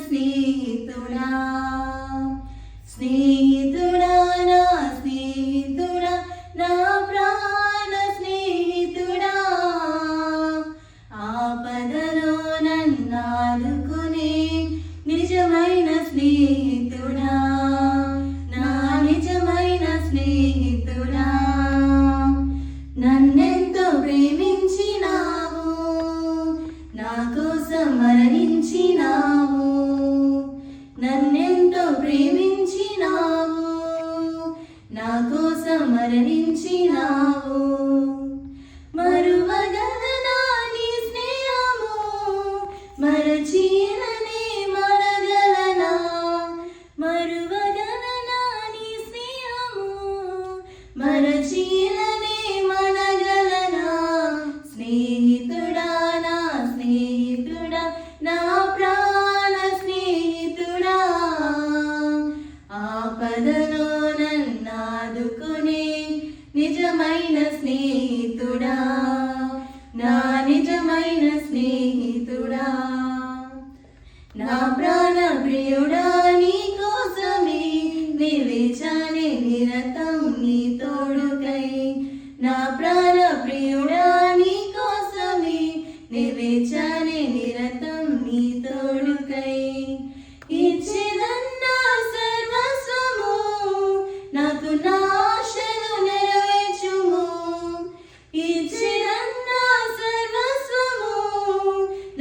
స్నేహితుడా స్నేహితుడా నా స్నేహితుడా నా ప్రాణ స్నేహితుడా ఆపదలో నన్నాదుకునే నిజమైన స్నేహితుడా నా నిజమైన స్నేహితుడా నన్నెంతో ప్రేమించినావు నా కోసం మరణించినావు నన్నెంతో ప్రేమించినావు నా కోసం మరణించినావు మరువగలనా నీ స్నేహము మరచిననే మరగలనా మరువగలనా నీ స్నేహము మరచిననే మనగలనా స్నేహితుడా నా స్నేహితుడా నా ప్రాణ స్నేహితుడా ఆపదలో నన్నాదుకునే నిజమైన స్నేహితుడా నా నిజమైన స్నేహితుడా నా ప్రాణ ప్రియుడా నీ కోసమే నిలిచానే నిరతం నీ తోడుకై నా ప్రాణ ప్రియుడా నీ కోసమే నిలిచానే నిరతం నీ తోడుకై ఇచ్చిదన్నా సర్వస్వము నాకు నా ఆశలు నెరవేర్చుము ఇచ్చిదన్నా సర్వస్వము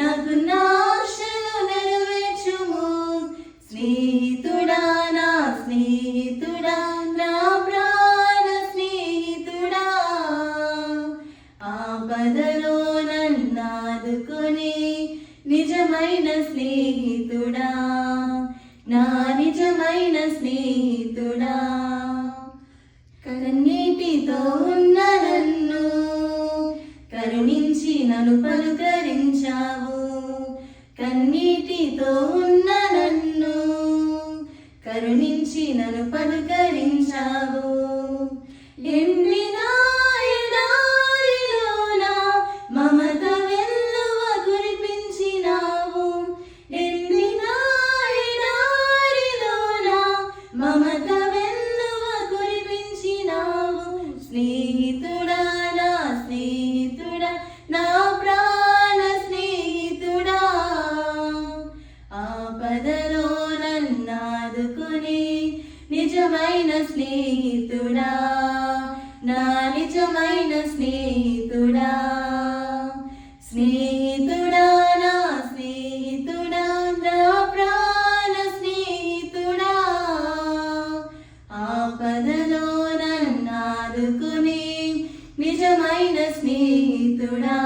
నాకు నా ఆశలు నెరవేర్చుము స్నేహితుడా నా స్నేహితుడా నా ప్రాణ స్నేహితుడా ఆపదలో నన్నాదుకునే నిజమైన స్నేహితుడా నా నిజమైన స్నేహితుడా కన్నీటితో ఉన్న నన్ను కరుణించి నన్ను పలుకరించావు కన్నీటితో ఉన్న నన్ను కరుణించి నన్ను పలుకరించావు ఎండిన ఎడారిలోన మమత వెల్లువ కురిపించినావు ఎండిన ఎడారిలోన మమత వెల్లువ కురిపించినావు స్నేహితుడా నా స్నేహితుడా నా ప్రాణ స్నేహితుడా ఆపదలో నన్నాదుకునే నిజమైన స్నేహితుడా నా నిజమైన స్నేహితుడా స్నేహితుడా నా స్నేహితుడా నా ప్రాణ స్నేహితుడా ఆపదలో నన్నాదుకునే నిజమైన స్నేహితుడా